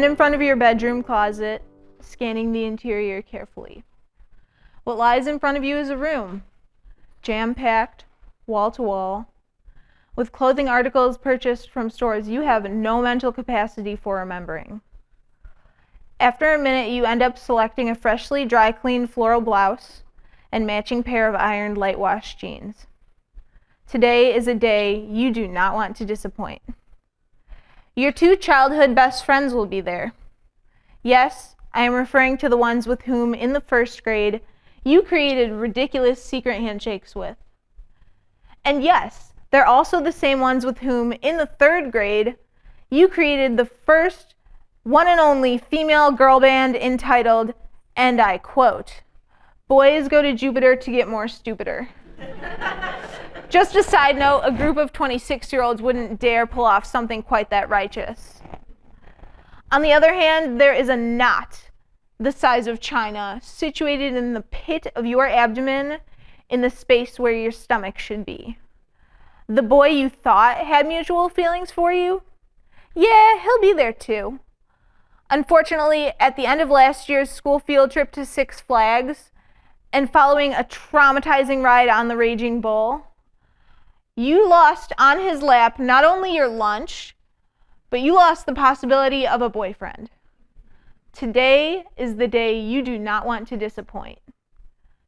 Stand in front of your bedroom closet, scanning the interior carefully. What lies in front of you is a room, jam-packed, wall-to-wall, with clothing articles purchased from stores you have no mental capacity for remembering. After a minute, you end up selecting a freshly dry-cleaned floral blouse and matching pair of ironed light-wash jeans. Today is a day you do not want to disappoint. Your 2 childhood best friends will be there. Yes, I am referring to the ones with whom, in the 1st grade, you created ridiculous secret handshakes with. And yes, they're also the same ones with whom, in the 3rd grade, you created the first, one and only female girl band entitled, and I quote, "Boys go to Jupiter to get more stupider." Just a side note, a group of 26-year-olds wouldn't dare pull off something quite that righteous. On the other hand, there is a knot the size of China situated in the pit of your abdomen in the space where your stomach should be. The boy you thought had mutual feelings for you? Yeah, he'll be there too. Unfortunately, at the end of last year's school field trip to Six Flags, and following a traumatizing ride on the Raging Bull, you lost on his lap not only your lunch, but you lost the possibility of a boyfriend. Today is the day you do not want to disappoint.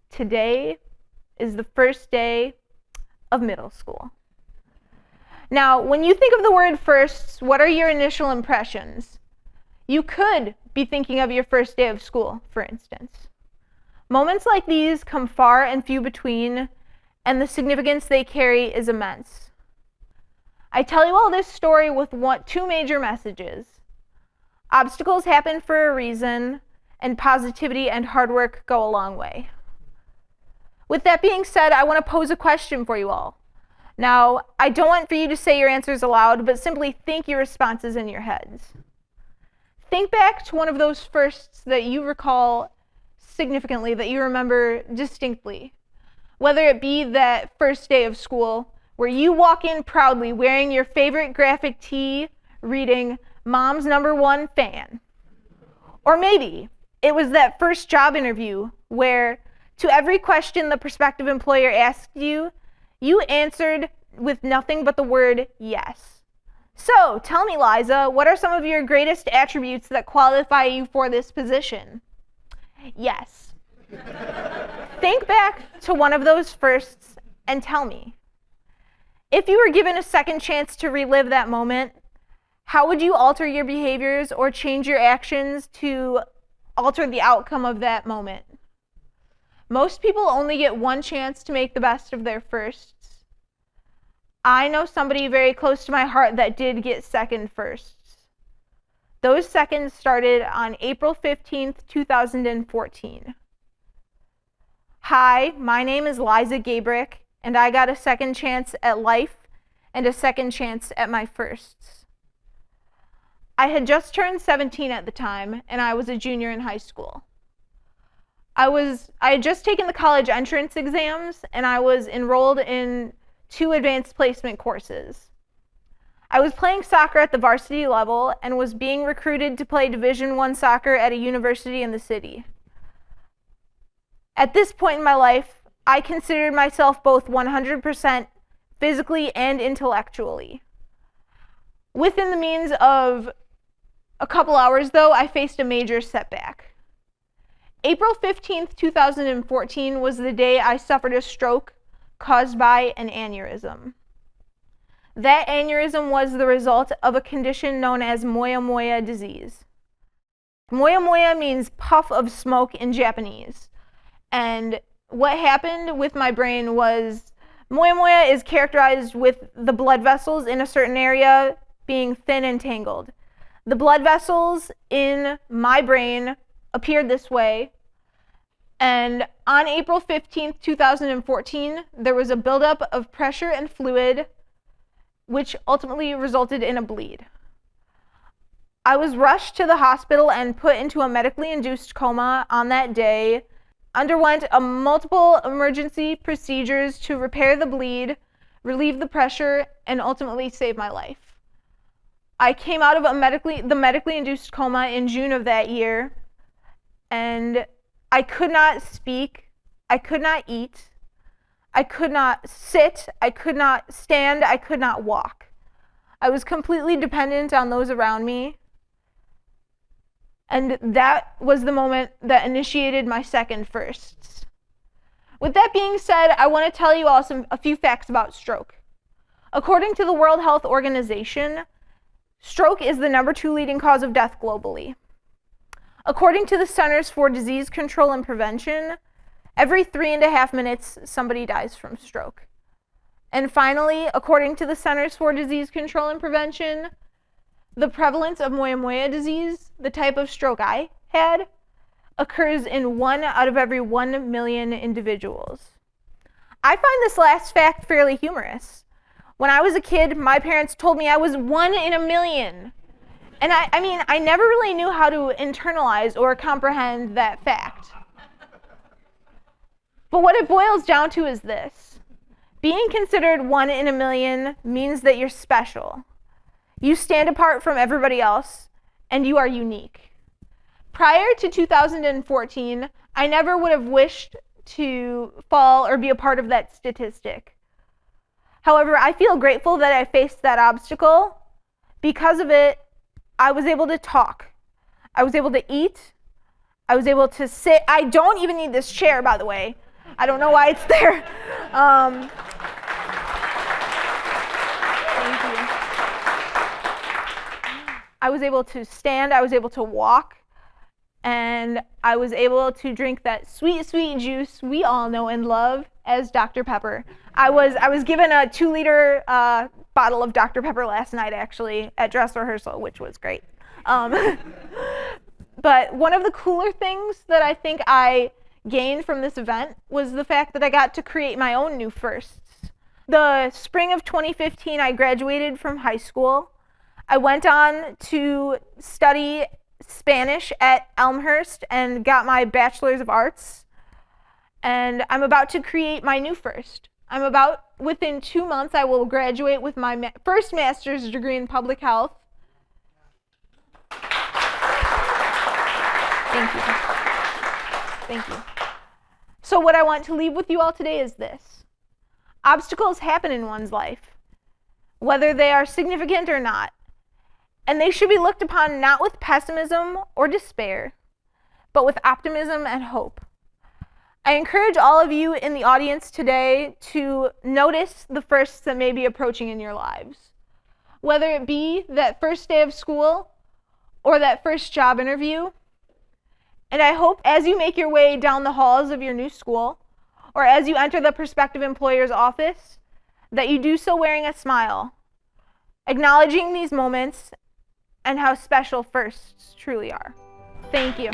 Today is the first day of middle school. Now, when you think of the word firsts, what are your initial impressions? You could be thinking of your first day of school, for instance. Moments like these come far and few between, and the significance they carry is immense. I tell you all this story with 2 major messages. Obstacles happen for a reason, and positivity and hard work go a long way. With that being said, I want to pose a question for you all. Now, I don't want for you to say your answers aloud, but simply think your responses in your heads. Think back to one of those firsts that you recall significantly, that you remember distinctly. Whether it be that first day of school where you walk in proudly wearing your favorite graphic tee, reading "Mom's #1 fan." Or maybe it was that first job interview where, to every question the prospective employer asked you, you answered with nothing but the word yes. So, tell me, Liza, what are some of your greatest attributes that qualify you for this position? Yes. Think back to one of those firsts and tell me, if you were given a second chance to relive that moment, how would you alter your behaviors or change your actions to alter the outcome of that moment? Most people only get one chance to make the best of their firsts. I know somebody very close to my heart that did get second firsts. Those seconds started on April 15th, 2014. Hi, my name is Liza Gabrek, and I got a second chance at life and a second chance at my firsts. I had just turned 17 at the time, and I was a junior in high school. I had just taken the college entrance exams, and I was enrolled in 2 advanced placement courses. I was playing soccer at the varsity level and was being recruited to play Division I soccer at a university in the city. At this point in my life, I considered myself both 100% physically and intellectually. Within the means of a couple hours, though, I faced a major setback. April 15th, 2014 was the day I suffered a stroke caused by an aneurysm. That aneurysm was the result of a condition known as moyamoya disease. Moyamoya means puff of smoke in Japanese. And what happened with my brain was, moyamoya is characterized with the blood vessels in a certain area being thin and tangled. The blood vessels in my brain appeared this way, and on April 15th, 2014, there was a buildup of pressure and fluid, which ultimately resulted in a bleed. I was rushed to the hospital and put into a medically induced coma on that day, underwent multiple emergency procedures to repair the bleed, relieve the pressure, and ultimately save my life. I came out of the medically induced coma in June of that year, and I could not speak, I could not eat, I could not sit, I could not stand, I could not walk. I was completely dependent on those around me, and that was the moment that initiated my second firsts. With that being said, I want to tell you all a few facts about stroke. According to the World Health Organization, stroke is the number 2 leading cause of death globally. According to the Centers for Disease Control and Prevention, every 3.5 minutes somebody dies from stroke. And finally, according to the Centers for Disease Control and Prevention, the prevalence of moyamoya disease, the type of stroke I had, occurs in 1 out of every 1 million individuals. I find this last fact fairly humorous. When I was a kid, my parents told me I was 1 in a million. And I never really knew how to internalize or comprehend that fact. But what it boils down to is this. Being considered 1 in a million means that you're special. You stand apart from everybody else, and you are unique. Prior to 2014, I never would have wished to fall or be a part of that statistic. However, I feel grateful that I faced that obstacle. Because of it, I was able to talk. I was able to eat. I was able to sit. I don't even need this chair, by the way. I don't know why it's there. Thank you. I was able to stand. I was able to walk. And I was able to drink that sweet, sweet juice we all know and love as Dr. Pepper. I was given a 2-liter bottle of Dr. Pepper last night, actually, at dress rehearsal, which was great. But one of the cooler things that I think I gained from this event was the fact that I got to create my own new firsts. The spring of 2015, I graduated from high school. I went on to study Spanish at Elmhurst and got my Bachelor's of Arts. And I'm about to create my new first. Within 2 months, I will graduate with my first master's degree in public health. Thank you. Thank you. So what I want to leave with you all today is this. Obstacles happen in one's life, whether they are significant or not. And they should be looked upon not with pessimism or despair, but with optimism and hope. I encourage all of you in the audience today to notice the firsts that may be approaching in your lives. Whether it be that first day of school or that first job interview. And I hope as you make your way down the halls of your new school, or as you enter the prospective employer's office, that you do so wearing a smile, acknowledging these moments and how special firsts truly are. Thank you.